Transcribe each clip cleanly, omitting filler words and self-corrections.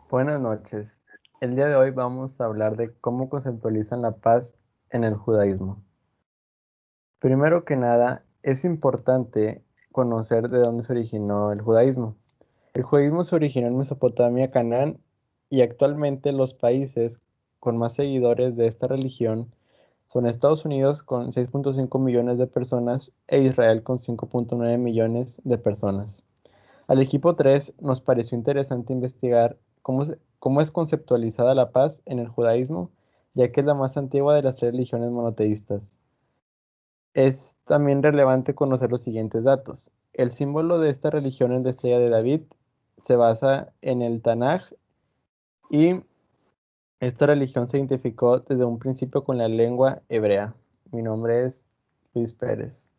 Buenas noches. El día de hoy vamos a hablar de cómo conceptualizan la paz en el judaísmo. Primero que nada, es importante conocer de dónde se originó el judaísmo. El judaísmo se originó en Mesopotamia, Canaán, y actualmente los países con más seguidores de esta religión son Estados Unidos con 6.5 millones de personas e Israel con 5.9 millones de personas. Al equipo 3 nos pareció interesante investigar cómo es conceptualizada la paz en el judaísmo, ya que es la más antigua de las tres religiones monoteístas. Es también relevante conocer los siguientes datos. El símbolo de esta religión es la estrella de David, se basa en el Tanaj y esta religión se identificó desde un principio con la lengua hebrea. Mi nombre es Luis Pérez.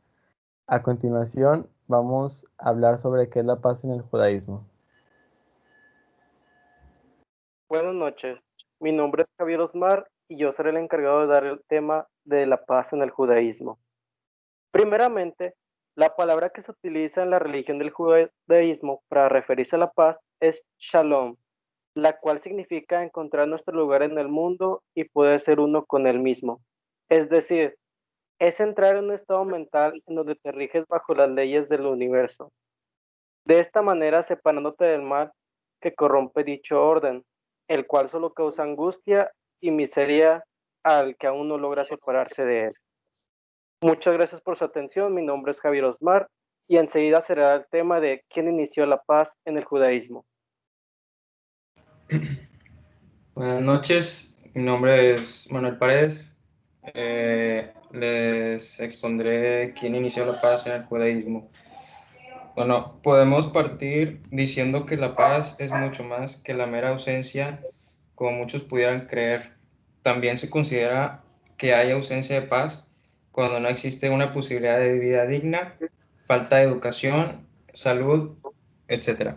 A continuación, vamos a hablar sobre qué es la paz en el judaísmo. Buenas noches, mi nombre es Javier Osmar y yo seré el encargado de dar el tema de la paz en el judaísmo. Primeramente, la palabra que se utiliza en la religión del judaísmo para referirse a la paz es shalom, la cual significa encontrar nuestro lugar en el mundo y poder ser uno con el mismo. Es decir, es entrar en un estado mental en donde te riges bajo las leyes del universo. De esta manera separándote del mal que corrompe dicho orden, el cual solo causa angustia y miseria al que aún no logra separarse de él. Muchas gracias por su atención, mi nombre es Javier Osmar y enseguida será el tema de quién inició la paz en el judaísmo. Buenas noches, mi nombre es Manuel Paredes. Les expondré quién inició la paz en el judaísmo. Bueno, podemos partir diciendo que la paz es mucho más que la mera ausencia, como muchos pudieran creer. También se considera que hay ausencia de paz cuando no existe una posibilidad de vida digna, falta de educación, salud, etc.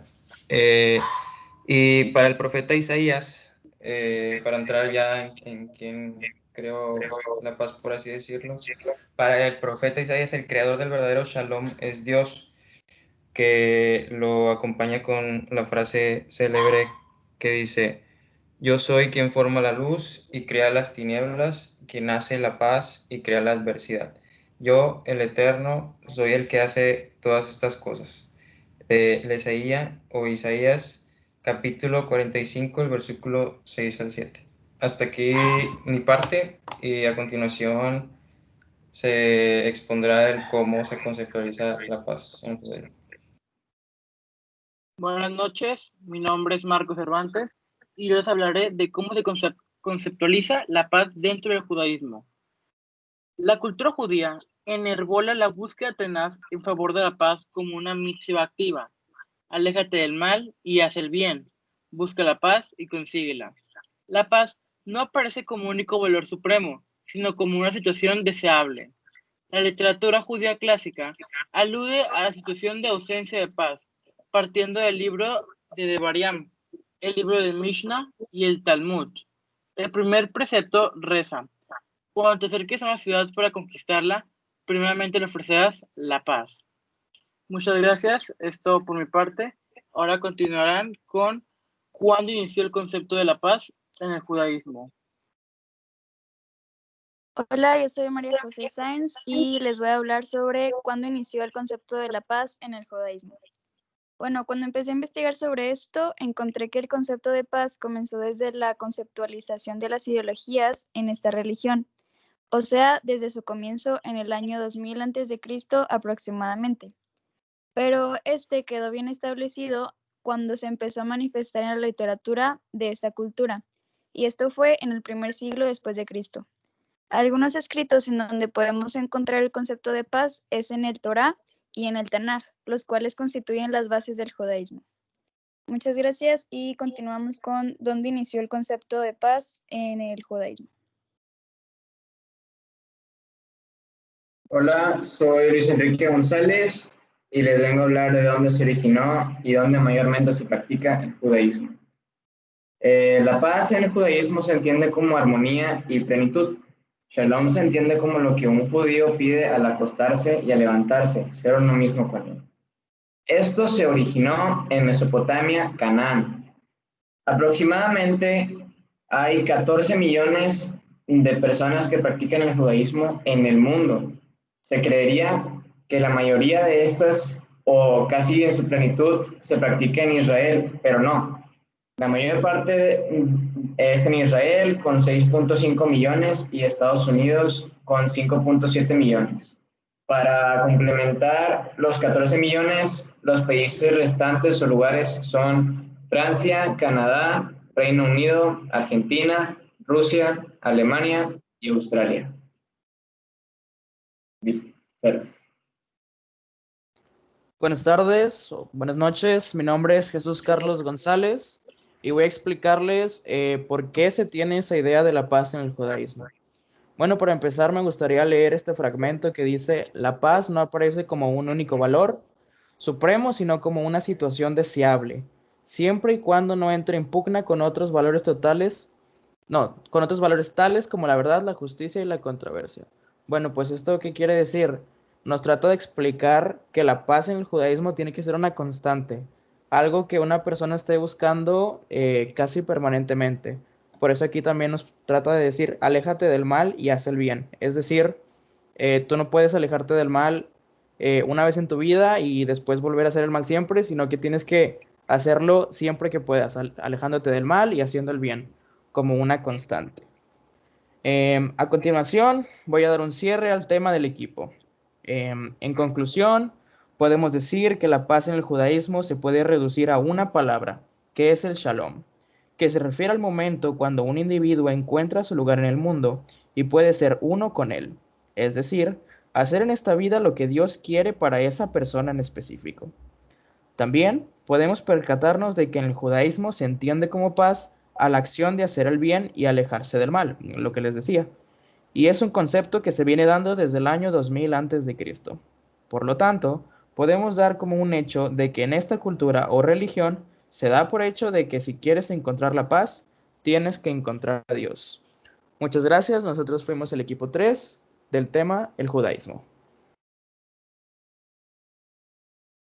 Y para el profeta Isaías, para entrar ya en quién creó la paz, por así decirlo, para el profeta Isaías, el creador del verdadero Shalom es Dios, que lo acompaña con la frase célebre que dice: yo soy quien forma la luz y crea las tinieblas, quien hace la paz y crea la adversidad. Yo, el Eterno, soy el que hace todas estas cosas. Isaías, capítulo 45, el versículo 6 al 7. Hasta aquí mi parte y a continuación se expondrá el cómo se conceptualiza la paz en judaísmo. Buenas noches, mi nombre es Marco Cervantes y yo les hablaré de cómo se conceptualiza la paz dentro del judaísmo. La cultura judía enarbola la búsqueda tenaz en favor de la paz como una mitzvah activa. Aléjate del mal y haz el bien. Busca la paz y consíguela. La paz no aparece como único valor supremo, sino como una situación deseable. La literatura judía clásica alude a la situación de ausencia de paz, partiendo del libro de Devarim, el libro de Mishnah y el Talmud. El primer precepto reza: cuando te acerques a una ciudad para conquistarla, primeramente le ofrecerás la paz. Muchas gracias, es todo por mi parte. Ahora continuarán con cuándo inició el concepto de la paz en el judaísmo. Hola, yo soy María José Sáenz y les voy a hablar sobre cuándo inició el concepto de la paz en el judaísmo. Bueno, cuando empecé a investigar sobre esto, encontré que el concepto de paz comenzó desde la conceptualización de las ideologías en esta religión, o sea, desde su comienzo en el año 2000 a.C. aproximadamente. Pero este quedó bien establecido cuando se empezó a manifestar en la literatura de esta cultura, y esto fue en el primer siglo después de Cristo. Algunos escritos en donde podemos encontrar el concepto de paz es en el Torá y en el Tanaj, los cuales constituyen las bases del judaísmo. Muchas gracias y continuamos con dónde inició el concepto de paz en el judaísmo. Hola, soy Luis Enrique González y les vengo a hablar de dónde se originó y dónde mayormente se practica el judaísmo. La paz en el judaísmo se entiende como armonía y plenitud. Shalom se entiende como lo que un judío pide al acostarse y al levantarse, ser uno mismo con él. Esto se originó en Mesopotamia, Canaán. Aproximadamente hay 14 millones de personas que practican el judaísmo en el mundo. Se creería que la mayoría de estas, o casi en su plenitud, se practica en Israel, pero no. La mayor parte es en Israel con 6.5 millones y Estados Unidos con 5.7 millones. Para complementar los 14 millones, los países restantes o lugares son Francia, Canadá, Reino Unido, Argentina, Rusia, Alemania y Australia. Listo. Gracias. Buenas tardes o buenas noches, mi nombre es Jesús Carlos González y voy a explicarles por qué se tiene esa idea de la paz en el judaísmo. Bueno, para empezar me gustaría leer este fragmento que dice: la paz no aparece como un único valor supremo, sino como una situación deseable, siempre y cuando no entre en pugna con otros valores con otros valores tales como la verdad, la justicia y la controversia. Bueno, pues ¿esto qué quiere decir? Nos trata de explicar que la paz en el judaísmo tiene que ser una constante, algo que una persona esté buscando casi permanentemente. Por eso aquí también nos trata de decir: aléjate del mal y haz el bien. Es decir, tú no puedes alejarte del mal una vez en tu vida y después volver a hacer el mal siempre, sino que tienes que hacerlo siempre que puedas, alejándote del mal y haciendo el bien, como una constante. A continuación, voy a dar un cierre al tema del equipo. En conclusión, podemos decir que la paz en el judaísmo se puede reducir a una palabra, que es el shalom, que se refiere al momento cuando un individuo encuentra su lugar en el mundo y puede ser uno con él, es decir, hacer en esta vida lo que Dios quiere para esa persona en específico. También podemos percatarnos de que en el judaísmo se entiende como paz a la acción de hacer el bien y alejarse del mal, lo que les decía. Y es un concepto que se viene dando desde el año 2000 a.C. Por lo tanto, podemos dar como un hecho de que en esta cultura o religión se da por hecho de que si quieres encontrar la paz, tienes que encontrar a Dios. Muchas gracias, nosotros fuimos el equipo 3 del tema el judaísmo.